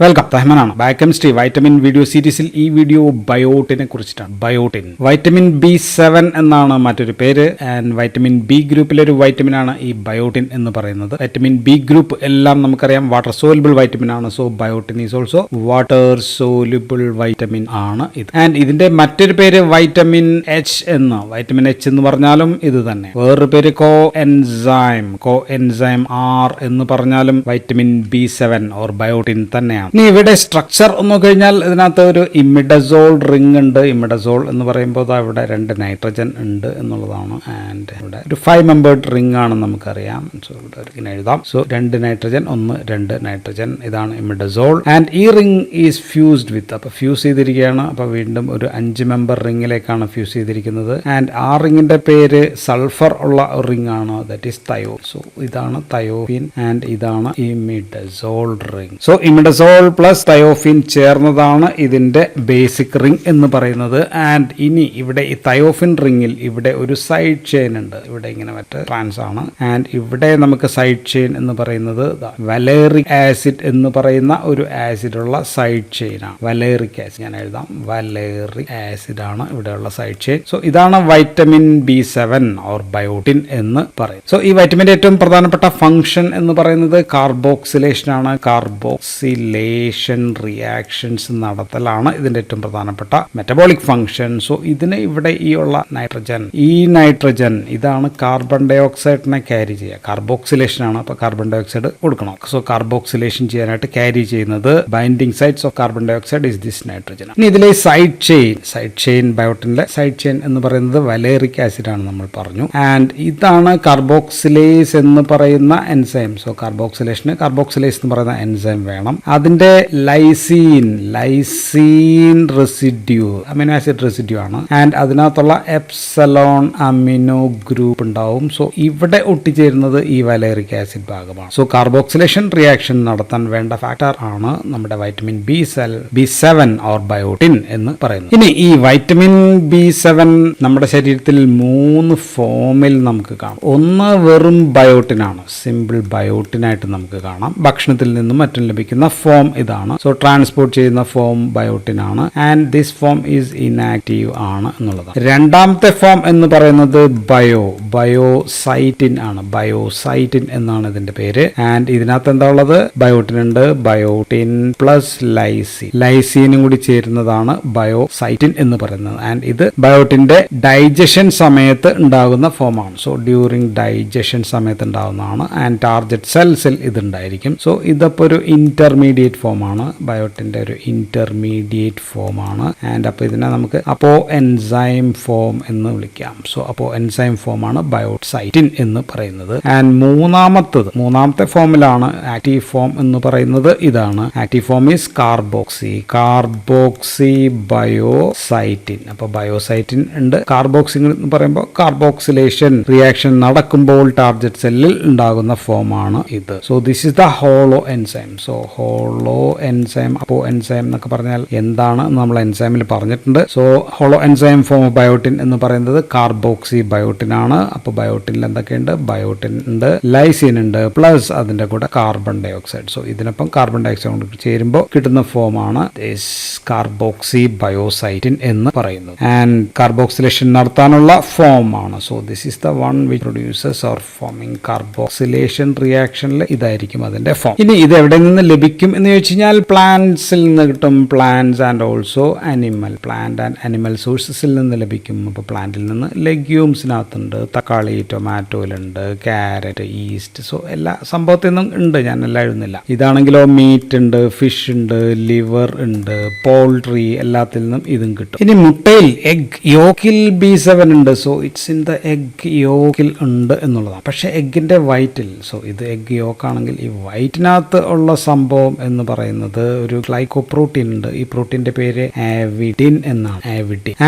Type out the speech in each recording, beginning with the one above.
Welcome, റഹ്മാനാണ്. Biochemistry vitamin video സീരീസിൽ ഈ video ബയോട്ടിനെ കുറിച്ചിട്ടാണ്. ബയോട്ടിൻ വൈറ്റമിൻ B7 എന്നാണ് മറ്റൊരു പേര്. ആൻഡ് വൈറ്റമിൻ ബി ഗ്രൂപ്പിലെ ഒരു വൈറ്റമിൻ ആണ് ഈ ബയോട്ടിൻ എന്ന് പറയുന്നത്. വൈറ്റമിൻ ബി ഗ്രൂപ്പ് എല്ലാം നമുക്കറിയാം വാട്ടർ സോലുബിൾ വൈറ്റമിൻ ആണ്. So biotin is also water soluble vitamin ആണ് ഇത്. ആൻഡ് ഇതിന്റെ മറ്റൊരു പേര് വൈറ്റമിൻ H എന്ന്. വൈറ്റമിൻ H എന്ന് പറഞ്ഞാലും ഇത് തന്നെ. വേറൊരു പേര് കോ എൻസൈം R എന്ന് പറഞ്ഞാലും വൈറ്റമിൻ B7 ഓർ ബയോട്ടിൻ തന്നെയാണ്. ഇനി ഇവിടെ സ്ട്രക്ചർ ഒന്ന് കഴിഞ്ഞാൽ ഇതിനകത്ത് ഒരു ഇമിഡസോൾ റിംഗ് ഉണ്ട്. ഇമിഡസോൾ എന്ന് പറയുമ്പോൾ ഇവിടെ 2 നൈട്രജൻ ഉണ്ട് എന്നുള്ളതാണ്. ആൻഡ് ഇവിടെ ഒരു 5 മെമ്പേർഡ് റിംഗ് ആണെന്ന് നമുക്കറിയാം. സോ ഇവിടെ ഇങ്ങനെ എഴുതാം. സോ 2 നൈട്രജൻ 2 നൈട്രജൻ, ഇതാണ് ഇമിഡസോൾ. ആൻഡ് ഈ റിംഗ് ഈസ് ഫ്യൂസ്ഡ് വിത്ത്, അപ്പൊ ഫ്യൂസ് ചെയ്തിരിക്കുകയാണ്. അപ്പൊ വീണ്ടും ഒരു 5 മെമ്പർ റിംഗിലേക്കാണ് ഫ്യൂസ് ചെയ്തിരിക്കുന്നത്. ആൻഡ് ആ റിംഗിന്റെ പേര് സൾഫർ ഉള്ള റിംഗ് ആണ്, ദാറ്റ് ഈസ് തയോ. സോ ഇതാണ് തയോഫിൻ ആൻഡ് ഇതാണ് imidazole ring. So imidazole plus thiophene ചേർന്നതാണ് ഇതിന്റെ ബേസിക് റിംഗ് എന്ന് പറയുന്നത്. ആൻഡ് ഇനി ഇവിടെ ഈ തയോഫിൻ റിംഗിൽ ഇവിടെ ഒരു സൈഡ് ചെയിൻ ഉണ്ട്. ഇവിടെ ഇങ്ങനെ മറ്റേ ട്രാൻസ് ആണ്. ആൻഡ് ഇവിടെ നമുക്ക് സൈഡ് ചെയിൻ എന്ന് പറയുന്നത് വലേറിക് ആസിഡ് എന്ന് പറയുന്ന ഒരു ആസിഡ് ഉള്ള സൈഡ് ചെയിൻ ആണ്. വലേറിക് ആസിഡ് ഞാൻ എഴുതാം, വലേറിക് ആസിഡ് ആണ് ഇവിടെയുള്ള സൈഡ് ചെയിൻ. സോ ഇതാണ് വൈറ്റമിൻ B7 ഓർ ബയോട്ടിൻ എന്ന് പറയും. സോ ഈ വൈറ്റമിന്റെ ഏറ്റവും പ്രധാനപ്പെട്ട ഫംഗ്ഷൻ എന്ന് പറയുന്നത് കാർബോക്സിലേഷൻ ആണ്. കാർബോക്സിലേഷൻ റിയാക്ഷൻസ് നടത്തലാണ് ഇതിന്റെ ഏറ്റവും പ്രധാനപ്പെട്ട മെറ്റബോളിക് ഫംഗ്ഷൻ. സോ ഇതിന് ഇവിടെ ഈ ഉള്ള നൈട്രജൻ ഇതാണ് കാർബൺ ഡൈ ഓക്സൈഡിനെ ക്യാരി ചെയ്യുക. കാർബോക്സിലേഷൻ ആണ്, അപ്പൊ കാർബൺ ഡൈ ഓക്സൈഡ് കൊടുക്കണം. സോ കാർബോക്സിലേഷൻ ചെയ്യാനായിട്ട് ക്യാരി ചെയ്യുന്നത് binding sites of carbon dioxide is this nitrogen. ഇനി ഇതിലെ സൈഡ് ചെയിൻ ബയോട്ടിനിലെ സൈഡ് ചെയിൻ എന്ന് പറയുന്നത് വലേറിക് ആസിഡ് ആണ് നമ്മൾ പറഞ്ഞു. ആൻഡ് ഇതാണ് കാർബോക്സിലേസ് എന്ന് പറയുന്ന എൻസൈം. സോ കാർബോക്സിലേസ് എന്ന് പറയുന്ന എൻസൈം വേണം. അതിന്റെ lysine residue, amino acid residue ആണ്. ആൻഡ് അതിനകത്തുള്ള എപ്സലോൺ അമിനോ ഗ്രൂപ്പ് ഉണ്ടാവും. സോ ഇവിടെ ഒട്ടിച്ചേരുന്നത് ഈ വലേറിക് ആസിഡ് ഭാഗമാണ്. സോ കാർബോക്സിലേഷൻ റിയാക്ഷൻ നടത്താൻ വേണ്ട ഫാക്ടർ ആണ് നമ്മുടെ വൈറ്റമിൻ B7 ഓർ ബയോട്ടിൻ എന്ന് പറയുന്നത്. ഇനി ഈ വൈറ്റമിൻ B7 നമ്മുടെ ശരീരത്തിൽ 3 ഫോമിൽ നമുക്ക് കാണാം. ഒന്ന് വെറും ബയോട്ടിൻ ആണ്, സിമ്പിൾ ബയോട്ടിൻ ആയിട്ട് നമുക്ക് കാണാം. ഭക്ഷണത്തിൽ നിന്നും മറ്റും ലഭിക്കുന്ന ഫോം ഇതാണ്. സോ ട്രാൻസ്പോർട്ട് ചെയ്യുന്ന ഫോം ബയോട്ടിൻ ആണ്. And this form is inactive ആണ് എന്നുള്ളതാണ്. രണ്ടാമത്തെ ഫോം എന്ന് പറയുന്നത് ബയോസൈറ്റിൻ ആണ്. ബയോസൈറ്റിൻ എന്നാണ് ഇതിന്റെ പേര്. ആൻഡ് ഇതിനകത്ത് എന്താ ഉള്ളത്? ബയോട്ടിൻ ഉണ്ട്. ബയോട്ടിൻ പ്ലസ് ലൈസീനും കൂടി ചേരുന്നതാണ് ബയോസൈറ്റിൻ എന്ന് പറയുന്നത്. ആൻഡ് ഇത് ബയോട്ടിന്റെ ഡൈജഷൻ സമയത്ത് ഉണ്ടാകുന്ന ഫോമാണ്. സോ ഡ്യൂറിങ് ഡൈജഷൻ സമയത്ത് ഉണ്ടാകുന്നതാണ്. ആൻഡ് ടാർഗറ്റ് സെൽസിൽ ഇതുണ്ടായിരിക്കും. സോ ഇതിപ്പോ ഒരു ഇന്റർമീഡിയറ്റ് ഫോം ആണ്. ബയോട്ടിന്റെ ഒരു ഇന്റർമീഡിയറ്റ് ഫോം ആണ്. ആൻഡ് അപ്പോൾ ഇതിനെ നമുക്ക് അപ്പോ എൻസൈം ഫോം എന്ന് വിളിക്കാം. സോ അപ്പോ എൻസൈം ഫോം ആണ് ബയോസൈറ്റിൻ എന്ന് പറയുന്നത്. ആൻഡ് മൂന്നാമത്തെ ഫോമിലാണ് ആക്റ്റീവ് ഫോം എന്ന് പറയുന്നത്. ഇതാണ് ആക്റ്റീവ് ഫോം ഈസ് കാർബോക്സി ബയോസൈറ്റിൻ. അപ്പൊ ബയോസൈറ്റിൻ ഉണ്ട്. കാർബോക്സി എന്ന് പറയുമ്പോൾ കാർബോക്സിലേഷൻ റിയാക്ഷൻ നടക്കുമ്പോൾ ടാർഗറ്റ് സെല്ലിൽ ഉണ്ടാകുന്ന ഫോം ആണ് ഇത്. So this is the hollow enzyme. So hollow enzyme, അപ്പോ എൻസൈം എന്നൊക്കെ പറഞ്ഞാൽ എന്താണ് നമ്മൾ എൻസൈമിൽ പറഞ്ഞിട്ടുണ്ട്. So hollow enzyme form of biotin എന്ന് പറയുന്നത് കാർബോക്സി ബയോട്ടിൻ ആണ്. അപ്പൊ ബയോട്ടിനിൽ എന്തൊക്കെയുണ്ട്? ബയോട്ടിൻ ഉണ്ട്, ലൈസിൻ ഉണ്ട്, പ്ലസ് അതിന്റെ കൂടെ കാർബൺ ഡൈ ഓക്സൈഡ്. സോ ഇതിനൊപ്പം കാർബൺ ഡൈ ഓക്സൈഡ് ചേരുമ്പോൾ കിട്ടുന്ന ഫോം ആണ് കാർബോക്സി ബയോസൈറ്റിൻ എന്ന് പറയുന്നത്. ആൻഡ് കാർബോക്സിലേഷൻ നടത്താനുള്ള ഫോം ആണ്. So this is the one which produces or forming carboxylation റിയാക്ഷനിൽ ഇതായിരിക്കും അതിന്റെ ഫോം. ഇനി ഇത് എവിടെ നിന്ന് ലഭിക്കും എന്ന് ചോദിച്ചു കഴിഞ്ഞാൽ പ്ലാന്റ്സിൽ നിന്ന് കിട്ടും. Plants and also plant and animal സോഴ്സസിൽ നിന്ന് ലഭിക്കും. അപ്പോൾ പ്ലാന്റിൽ നിന്ന് ലെഗ്യൂംസിനകത്തുണ്ട്. തക്കാളി, ടൊമാറ്റോയിലുണ്ട്, ക്യാരറ്റ്, ഈസ്റ്റ്. സോ എല്ലാ സംഭവത്തിൽ നിന്നും ഉണ്ട്, ഞാൻ എല്ലാം എഴുതുന്നില്ല. ഇതാണെങ്കിലോ മീറ്റ് ഉണ്ട്, ഫിഷ് ഉണ്ട്, ലിവർ ഉണ്ട്, പോൾട്രി, എല്ലാത്തിൽ നിന്നും ഇതും കിട്ടും. ഇനി മുട്ടയിൽ എഗ് യോക്കിൽ B7 ഉണ്ട്. So it's in the egg യോക്കിൽ ഉണ്ട് എന്നുള്ളതാണ്. പക്ഷെ എഗിന്റെ വൈറ്റിൽ, സോ ഇത് എഗ് യോക്ക് ആണെങ്കിൽ ഈ വൈറ്റിനകത്ത് ഉള്ള സംഭവം എന്ന് പറയുന്നത് ഒരു ഗ്ലൈക്കോപ്രോട്ടീൻ ഉണ്ട്. ഈ പ്രോട്ടീന്റെ പേര് ആവിഡിൻ എന്നാണ്.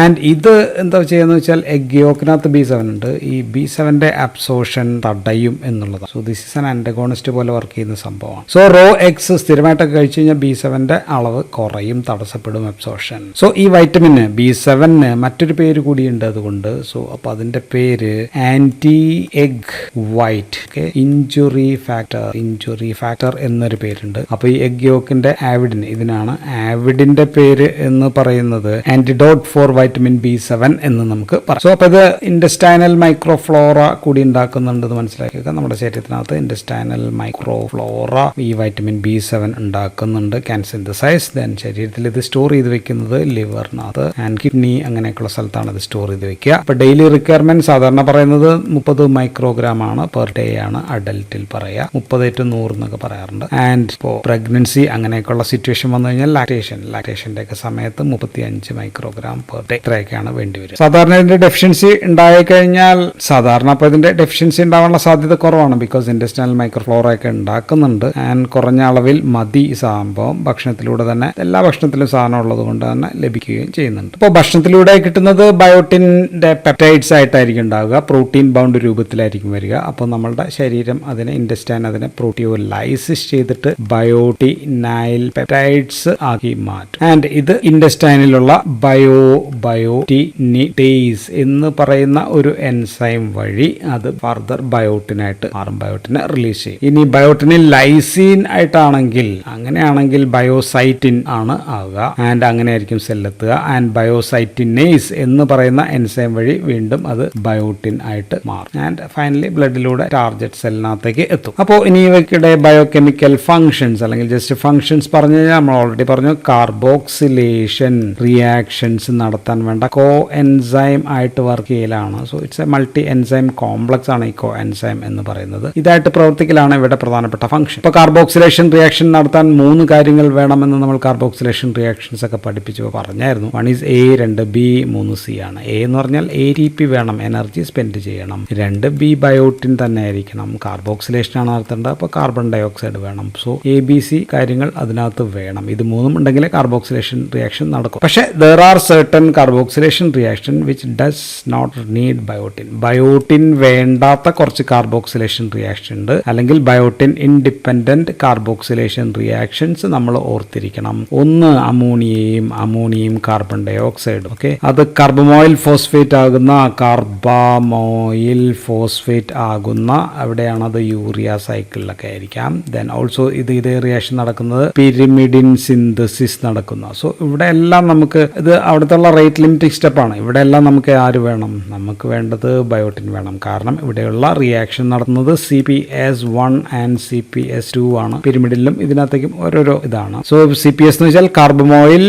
ആൻഡ് ഇത് എന്താ ചെയ്യുന്നത് വെച്ചാൽ എഗ് യോക്കിനകത്ത് B7 ഉണ്ട്. ഈ B7ന്റെ അബ്സോർഷൻ തടയും എന്നുള്ളതാണ്. So this is an antagonist പോലെ വർക്ക് ചെയ്യുന്ന സംഭവമാണ്. സോ റോ എഗ്സ് സ്ഥിരമായിട്ടൊക്കെ കഴിച്ചു കഴിഞ്ഞാൽ B7ന്റെ അളവ് കുറയും, തടസ്സപ്പെടും അബ്സോർഷൻ. സോ ഈ വൈറ്റമിന് B7 മറ്റൊരു പേര് കൂടിയുണ്ട് അതുകൊണ്ട്. സോ അപ്പൊ അതിന്റെ പേര് anti egg white injury factor എന്നൊരു പേരുണ്ട്. അപ്പൊ ഈ എഗ് ഗിയോക്കിന്റെ ആവിഡിൻ, ഇതിനാണ് ആവിഡിന്റെ പേര് എന്ന് പറയുന്നത് ആന്റിഡോട്ട് ഫോർ വൈറ്റമിൻ B7 എന്ന് നമുക്ക് പറയാം. സോ അപ്പൊ ഇത് ഇൻഡസ്റ്റൈനൽ മൈക്രോഫ്ലോറ കൂടി ഉണ്ടാക്കുന്നുണ്ടെന്ന് മനസ്സിലാക്കുക. നമ്മുടെ ശരീരത്തിനകത്ത് ഇൻഡസ്റ്റൈനൽ മൈക്രോഫ്ലോറ ഈ വൈറ്റമിൻ B7 ഉണ്ടാക്കുന്നുണ്ട്, ക്യാൻ സിന്തസൈസ്. ദെൻ ശരീരത്തിൽ ഇത് സ്റ്റോർ ചെയ്ത് വെക്കുന്നത് ലിവറിനകത്ത് ആൻഡ് കിഡ്നി അങ്ങനെയൊക്കെയുള്ള സ്ഥലത്താണ് ഇത് സ്റ്റോർ ചെയ്ത് വെക്കുക. അപ്പൊ ഡെയിലി റിക്വയർമെന്റ് സാധാരണ പറയുന്നത് 30 മൈക്രോഗ്രാം ആണ് പെർ ഡേ ആണ് അഡൽട്ടിൽ പറയുക, 30-100 എന്നൊക്കെ പറയാറുണ്ട്. ആൻഡ് ഇപ്പോൾ പ്രഗ്നൻസി അങ്ങനെയൊക്കെയുള്ള സിറ്റുവേഷൻ വന്നു കഴിഞ്ഞാൽ ലാക്ടേഷന്റെ ഒക്കെ സമയത്ത് 35 മൈക്രോഗ്രാം പെർ ഡേ ഇത്രയൊക്കെയാണ് വേണ്ടിവരും. സാധാരണ ഇതിന്റെ ഡെഫിഷ്യൻസി ഉണ്ടായി കഴിഞ്ഞാൽ സാധാരണ അപ്പോൾ ഇതിന്റെ ഡെഫിഷ്യൻസി ഉണ്ടാവാനുള്ള സാധ്യത കുറവാണ്, ബിക്കോസ് ഇൻഡസ്റ്റൈനൽ മൈക്രോഫ്ലോറ ഒക്കെ ഉണ്ടാക്കുന്നുണ്ട്. ആൻഡ് കുറഞ്ഞ അളവിൽ മതി സംഭവം, ഭക്ഷണത്തിലൂടെ തന്നെ എല്ലാ ഭക്ഷണത്തിലും സാധനം ഉള്ളത് കൊണ്ട് തന്നെ ലഭിക്കുകയും ചെയ്യുന്നുണ്ട്. അപ്പോൾ ഭക്ഷണത്തിലൂടെ കിട്ടുന്നത് ബയോട്ടിന്റെ പെപ്റ്റൈഡ്സ് ആയിട്ടായിരിക്കും ഉണ്ടാവുക, പ്രോട്ടീൻ ബൗണ്ട് രൂപത്തിലായിരിക്കും വരിക. അപ്പോൾ നമ്മളുടെ ശരീരം അതിനെ ഇൻഡസ്റ്റൈൻ അതിനെ പ്രോട്ടിയോലൈസിസ് ചെയ്തിട്ട് ബയോട്ടിനൈൽ പെപ്റ്റൈഡ്സ് ആക്കി മാറ്റും. ആൻഡ് ഇത് ഇൻഡസ്റ്റൈനിലുള്ള ബയോട്ടിനിഡേസ് എന്ന് പറയുന്ന ഒരു എൻസൈം വഴി അത് ഫർദർ ബയോട്ടിനായിട്ട് മാറും, ബയോട്ടിനെ റിലീസ് ചെയ്യും. ഇനി ബയോട്ടിനിൽ ലൈസീൻ ആയിട്ടാണെങ്കിൽ അങ്ങനെയാണെങ്കിൽ ബയോസൈറ്റിൻ ആണ് ആവുക, ആൻഡ് അങ്ങനെയായിരിക്കും സെല്ലെത്തുക. ആൻഡ് ബയോസൈറ്റിനേസ് എന്ന് പറയുന്ന എൻസൈം വഴി വീണ്ടും അത് ബയോട്ടിൻ ആയിട്ട് മാറും. ആൻഡ് ഫൈനലി ബ്ലഡിലൂടെ ടാർഗറ്റ് സെല്ലിനകത്തേക്ക് എത്തും. അപ്പോൾ ഇനി ഇവയ്ക്കിടെ ബയോകെമിക്കൽ ഫങ്ഷൻസ് അല്ലെങ്കിൽ ജസ്റ്റ് ഫങ്ഷൻസ് പറഞ്ഞു കഴിഞ്ഞാൽ നമ്മൾ ഓൾറെഡി പറഞ്ഞു, കാർബോക്സിലേഷൻ റിയാക്ഷൻസ് നടത്താൻ വേണ്ട കോ എൻസൈം ആയിട്ട് വർക്ക് ചെയ്യലാണ്. So it's A multi enzyme complex ആണ് ഈ കോ എൻസൈം എന്ന് പറയുന്നത്. ഇതായിട്ട് പ്രവർത്തിക്കലാണ് ഇവിടെ പ്രധാനപ്പെട്ട ഫംഗ്ഷൻ. ഇപ്പോൾ കാർബോക്സിലേഷൻ റിയാക്ഷൻ നടത്താൻ 3 കാര്യങ്ങൾ വേണമെന്ന് നമ്മൾ കാർബോക്സിലേഷൻ റിയാക്ഷൻസ് ഒക്കെ പഠിപ്പിച്ചപ്പോൾ പറഞ്ഞായിരുന്നു. 1 ഈസ് A, 2 B, 3 C ആണ്. A എന്ന് പറഞ്ഞാൽ ATP വേണം, എനർജി സ്പെൻഡ് ചെയ്യണം. 2 B ബയോട്ടിൻ തന്നെ ആയിരിക്കണം, കാർബോക്സിലേഷൻ ആണ് നടത്തേണ്ടത്, അപ്പോൾ കാർബൺ ഡൈ ഓക്സൈഡ് വേണം. സോ ABC കാര്യങ്ങൾ അതിനകത്ത് വേണം. ഇത് 3 ഉണ്ടെങ്കിലേ കാർബോക്സിലേഷൻ റിയാക്ഷൻ നടക്കും. പക്ഷേ there are certain carboxylation reaction which does not need biotin. Biotin വേണ്ടാത്ത കുറച്ച് കാർബോക്സിലേഷൻ റിയാക്ഷൻ ഉണ്ട്, അല്ലെങ്കിൽ ബയോട്ടിൻ ഇൻഡിപെൻഡന്റ് കാർബോക്സിലേഷൻ റിയാക്ഷൻസ് നമ്മൾ ഓർത്തിരിക്കണം. ഒന്ന് അമോണിയയും കാർബൺ ഡൈ ഓക്സൈഡും. ഓക്കെ, അത് കാർബമോയിൽ ഫോസ്ഫേറ്റ് ആകുന്ന അവിടെയാണ് അത് യൂറിയ സൈക്കിളിലൊക്കെ ആയിരിക്കാം. ദെൻ ഓൾസോ ഇതേ റിയാക്ഷൻ നടക്കുന്നത് പിരിമിഡിൻ സിന്തസിസ് നടക്കുന്ന. സോ ഇവിടെ എല്ലാം നമുക്ക് ഇത് അവിടുത്തെ റേറ്റ് ലിമിറ്റിംഗ് സ്റ്റെപ്പാണ്. ഇവിടെ എല്ലാം നമുക്ക് ആര് വേണം? നമുക്ക് വേണ്ടത് ബയോട്ടിൻ വേണം. കാരണം ഇവിടെയുള്ള റിയാക്ഷൻ നടത്തുന്നത് CPS1 ആൻഡ് CPS2 ആണ്. പിരിമിഡിലും ഇതിനകത്തേക്കും ഓരോരോ ഇതാണ്. സോ CPS എന്ന് വെച്ചാൽ കാർബമോയിൽ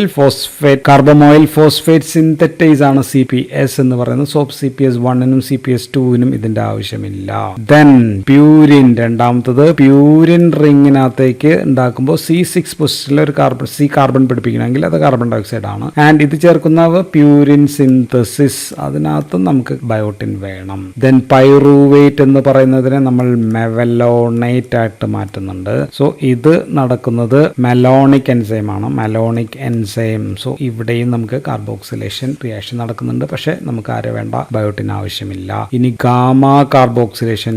ഫോസ്ഫേറ്റ് സിന്തറ്റൈസ് ആണ് CPS എന്ന് പറയുന്നത്. സോ CPS1നും CPS2നും ഇതിന്റെ ആവശ്യമില്ല. ദെൻ പ്യൂരിൻ, രണ്ടാമത്തത് പ്യൂരിൻ റിങ്ങിനകത്തേക്ക് ഉണ്ടാക്കുമ്പോൾ C6 പൊസിഷനിൽ ഒരു കാർബൺ പിടിപ്പിക്കണമെങ്കിൽ അത് കാർബൺ ഡൈ ഓക്സൈഡ് ആണ്. ആൻഡ് ഇത് ചേർക്കുന്ന പ്യൂരിൻ സിന്തസിസ്, അതിനകത്ത് നമുക്ക് ബയോട്ടിൻ വേണം. ദെൻ പൈറൂവേറ്റ് എന്ന് പറയുന്നതിനെ നമ്മൾ മെവലോണേറ്റ് ആയിട്ട് മാറ്റുന്നുണ്ട്. സോ ഇത് നടക്കുന്നത് മെലോണിക് എൻസൈം ആണ്, മെലോണിക് എൻസൈം. സോ ഇവിടെയും നമുക്ക് കാർബോക്സിലേഷൻ റിയാക്ഷൻ നടക്കുന്നുണ്ട്, പക്ഷെ നമുക്ക് ആരെ വേണ്ട? ബയോട്ടിൻ ആവശ്യമില്ല. ഇനി ഗാമ കാർബോക്സിലേഷൻ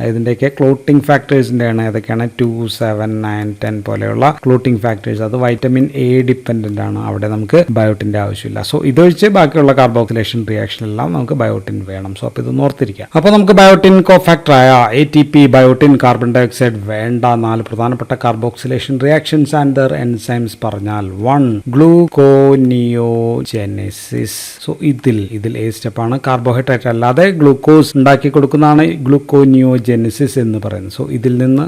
ഇതിന്റെയൊക്കെ ക്ലോട്ടിംഗ് ഫാക്ടേഴ്സിന്റെ ആണ്. ഏതൊക്കെയാണ്? 2, 7, 9, 10 പോലെയുള്ള ക്ലോട്ടിംഗ് ഫാക്ടേഴ്സ്. അത് വൈറ്റമിൻ A ഡിപ്പെൻഡന്റ് ആണ്, അവിടെ നമുക്ക് ബയോട്ടിന്റെ ആവശ്യമില്ല. സോ ഇതൊഴിച്ച് ബാക്കിയുള്ള കാർബോക്സിലേഷൻ റിയാക്ഷനെല്ലാം നമുക്ക് ബയോട്ടിൻ വേണം. സോ അപ്പോൾ ഇത് ഓർത്തിരിക്കാം. അപ്പോൾ നമുക്ക് ബയോട്ടിൻ കോഫാക്ടറായ ATP, biotin, carbon dioxide വേണ്ട 4 പ്രധാനപ്പെട്ട carboxylation reactions and their enzymes പറഞ്ഞാൽ 1 ഗ്ലൂക്കോനിയോജെനസിസ്. സോ ഇതിൽ A സ്റ്റെപ്പാണ്. കാർബോഹൈഡ്രേറ്റ് അല്ലാതെ ഗ്ലൂക്കോസ് ഉണ്ടാക്കി കൊടുക്കുന്നതാണ് ഗ്ലൂക്കോനിയോജെനസിസ് എന്ന് പറയുന്നത്. സോ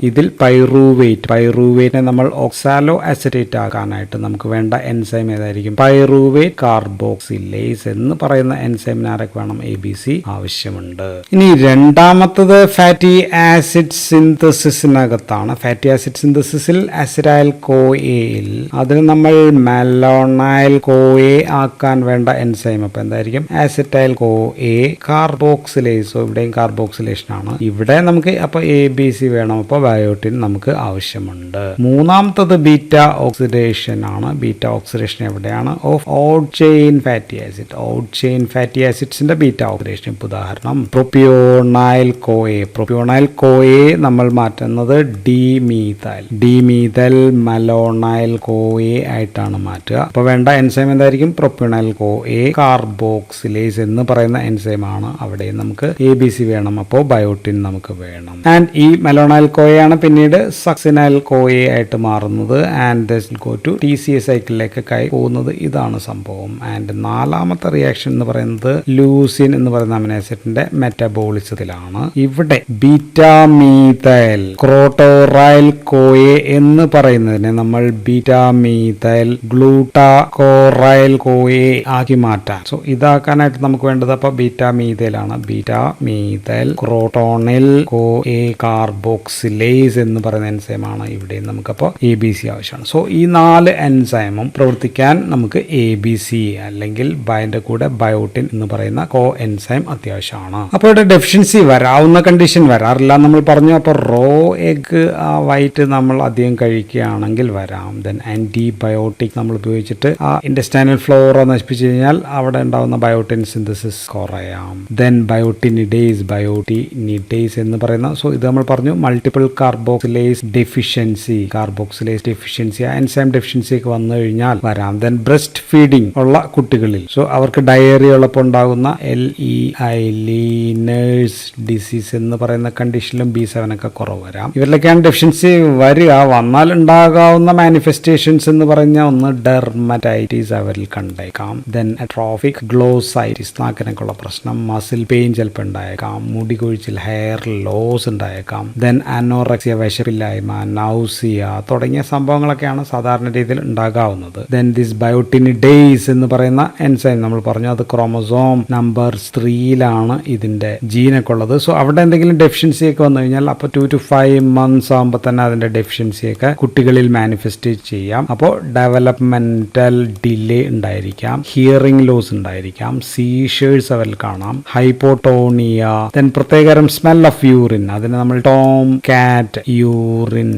ഇതിൽ പൈറൂവേറ്റിനെ നമ്മൾ ഓക്സാലോ അസറ്റേറ്റ് ആക്കാനായിട്ട് നമുക്ക് വേണ്ട എൻസൈം ഏതായിരിക്കും? പൈറൂവേറ്റ് കാർബോക്സിലേസ് എന്ന് പറയുന്ന എൻസൈമിന് ആരൊക്കെ വേണം? ABC ആവശ്യമുണ്ട്. ഇനി രണ്ടാമത്തത് ഫാറ്റി ആസിഡ് സിന്തസിസിനകത്താണ്. ഫാറ്റി ആസിഡ് സിന്തസിസിൽ അസിറ്റൈൽ കോയിൽ അതിന് നമ്മൾ മെലോണൈൽ കോയെ ആക്കാൻ വേണ്ട എൻസൈം അപ്പൊ എന്തായിരിക്കും? അസിറ്റൈൽ കോയെ കാർബോക്സിലേസ്. ഇവിടെയും കാർബോക്സിലേഷൻ ആണ്. ഇവിടെ നമുക്ക് അപ്പൊ ABC വേണം, അപ്പൊ ബയോട്ടിൻ നമുക്ക് ആവശ്യമുണ്ട്. മൂന്നാമത്തത് ബീറ്റ ഓക്സിഡേഷൻ ആണ്. ബീറ്റ ഓക്സിഡേഷൻ എവിടെയാണ്? Of odd chain fatty acid. Odd chain fatty ആസിഡ്സിന്റെ ബീറ്റ ഓക്സിഡേഷൻ. ഉദാഹരണം പ്രൊപ്പിയോണൈൽ കോയെ നമ്മൾ മാറ്റുന്നത് ഡിമീഥൈൽ മെലോണൈൽ കോയെ ആയിട്ടാണ് മാറ്റുക. അപ്പൊ വേണ്ട എൻസൈം എന്തായിരിക്കും? പ്രൊപ്പിയോണൈൽ കോയെ കാർബോക്സിലേസ് എന്ന് പറയുന്ന എൻസൈം ആണ്. അവിടെ നമുക്ക് ABC വേണം, അപ്പോൾ ബയോട്ടിൻ നമുക്ക് വേണം. ആൻഡ് ഈ മെലോണൈൽ കോയാണ് പിന്നീട് സക്സിനൈൽ കോയെ ആയിട്ട് മാറുന്നത് ആൻഡ് ഗോ ടു TCA സൈക്കിളിലേക്ക് പോകുന്നത്. ഇതാണ് സംഭവം. ആൻഡ് നാലാമത്തെ റിയാക്ഷൻ എന്ന് പറയുന്നത് ലൂസിൻ എന്ന് പറയുന്ന അമിനോ ആസിഡിന്റെ മെറ്റബോളിസത്തിലാണ്. ഇവിടെ ബീറ്റാമീഥൈൽ ക്രോട്ടോറൈൽ കോയെ എന്ന് പറയുന്നതിനെ നമ്മൾ ബീറ്റാമീഥൈൽ ഗ്ലൂട്ടാകോറൈൽ കോയെ ആക്കി മാറ്റാം. സോ ഇതാക്കാനായിട്ട് നമുക്ക് വേണ്ടത് അപ്പൊ ബീറ്റാമീഥൈലാണ്. ബീറ്റാമീഥൈൽ ക്രോട്ടോണിൽ കോയെ കാർബോക്സിലേസ് എന്ന് പറയുന്ന എൻസൈമാണ്. ഇവിടെ നമുക്കപ്പോൾ ABC ആവശ്യമാണ്. സോ ഈ 4 എൻസൈമും പ്രവർത്തിക്കാൻ നമുക്ക് ABC അല്ലെങ്കിൽ അതിന്റെ കൂടെ ബയോട്ടിൻ എന്ന് പറയുന്ന കോ എൻസൈം അത്യാവശ്യമാണ്. അപ്പോൾ ഇവിടെ ഡെഫിഷ്യൻസി വരാവുന്ന കണ്ടീഷൻ വരാറില്ല നമ്മൾ പറഞ്ഞു. അപ്പോൾ റോ എഗ് വൈറ്റ് നമ്മൾ അധികം കഴിക്കുകയാണെങ്കിൽ വരാം. ദെൻ ആന്റിബയോട്ടിക് നമ്മൾ ഉപയോഗിച്ചിട്ട് ആ ഇൻറ്റസ്റ്റൈനൽ ഫ്ലോറ നശിപ്പിച്ചു കഴിഞ്ഞാൽ അവിടെ ഉണ്ടാവുന്ന ബയോട്ടിൻ സിന്തസിസ് കുറയാം. ദെൻ ബയോട്ടിനിഡേസ് എന്ന് പറയുന്ന സോ ഇത് നമ്മൾ പറഞ്ഞു multiple carboxylase deficiency enzyme deficiency ഒക്കെ വന്നു കഴിഞ്ഞാൽ വരാം. ദെൻ ബ്രസ്റ്റ് ഫീഡിംഗ് ഉള്ള കുട്ടികളിൽ സോ അവർക്ക് ഡയറിയ ഉള്ളപ്പോൾ ഉണ്ടാകുന്ന ലീനേഴ്സ് ഡിസീസ് എന്ന് പറയുന്ന കണ്ടീഷനിലും B7 ഒക്കെ കുറവ് വരാം. ഇവരിലൊക്കെയാണ് ഡെഫിഷ്യൻസി വരിക. വന്നാൽ ഉണ്ടാകാവുന്ന മാനിഫെസ്റ്റേഷൻസ് എന്ന് പറഞ്ഞാൽ ഒന്ന് ഡെർമറ്റൈറ്റിസ് അവരിൽ കണ്ടേക്കാം. ദെൻ അട്രോഫിക് ഗ്ലോസൈറ്റിസ് നാക്കിനൊക്കെയുള്ള പ്രശ്നം, മസിൽ പെയിൻ ചിലപ്പോൾ ഉണ്ടായേക്കാം, മുടി കൊഴിച്ചിൽ ഹെയർ ലോസ് ഉണ്ടായേക്കാം. ദെൻ അനോറക്സിയ വിശപ്പില്ലായ്മ, നൗസിയ തുടങ്ങിയ സംഭവങ്ങളൊക്കെയാണ് സാധാരണ രീതിയിൽ ഉണ്ടാകാവുന്നത്. ദെൻ ദിസ് ബയോട്ടിനിഡേസ് എന്ന് പറയുന്ന എൻസൈം നമ്മൾ പറഞ്ഞു അത് ക്രോമസോം നമ്പർ 3 ഇതിന്റെ ജീനൊക്കെ ഉള്ളത്. സോ അവിടെ എന്തെങ്കിലും ഡെഫിഷ്യൻസി ഒക്കെ വന്നു കഴിഞ്ഞാൽ അപ്പോൾ 2 to 5 months ആകുമ്പോൾ തന്നെ അതിന്റെ ഡെഫിഷ്യൻസി ഒക്കെ കുട്ടികളിൽ മാനിഫെസ്റ്റ് ചെയ്യാം. അപ്പോൾ ഡെവലപ്മെന്റൽ ഡിലേ ഉണ്ടായിരിക്കാം, ഹിയറിംഗ് ലോസ് ഉണ്ടായിരിക്കാം, സീഷേഴ്സ് അവരിൽ കാണാം, ഹൈപ്പോട്ടോണിയ, ദെൻ പ്രത്യേകതരം സ്മെൽ ഓഫ് യൂറിൻ, അതിന് നമ്മൾ ടോം കാറ്റ് യൂറിൻ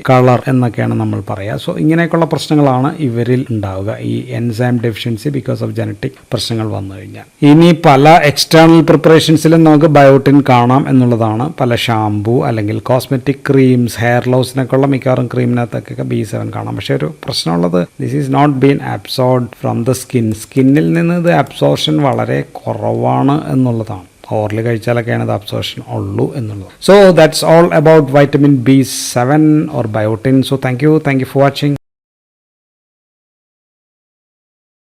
കളർ എന്നൊക്കെയാണ് നമ്മൾ പറയുക. സോ ഇങ്ങനെയൊക്കെയുള്ള പ്രശ്നങ്ങളാണ് ഇവരിൽ ഉണ്ടാവുക ഈ enzyme deficiency because of genetic പ്രശ്നങ്ങൾ വന്നു കഴിഞ്ഞാൽ. ഇനി പല എക്സ്റ്റേണൽ പ്രിപ്പറേഷൻസിലും നമുക്ക് ബയോട്ടിൻ കാണാം എന്നുള്ളതാണ്. പല ഷാംപൂ അല്ലെങ്കിൽ കോസ്മെറ്റിക് ക്രീംസ്, ഹെയർ ലോസിനൊക്കെ ഉള്ള മിക്കവാറും ക്രീമിനകത്തൊക്കെ B7 കാണാം. പക്ഷെ ഒരു പ്രശ്നമുള്ളത് this is not been absorbed from the സ്കിന്നിൽ നിന്ന് ഇത് അബ്സോർഷൻ വളരെ കുറവാണ് എന്നുള്ളതാണ്. ഓറൽ കഴിച്ചാലൊക്കെയാണ് ഇത് അബ്സോർഷൻ ഉള്ളൂ എന്നുള്ളത്. So that's all about vitamin B7 or biotin. So thank you for watching.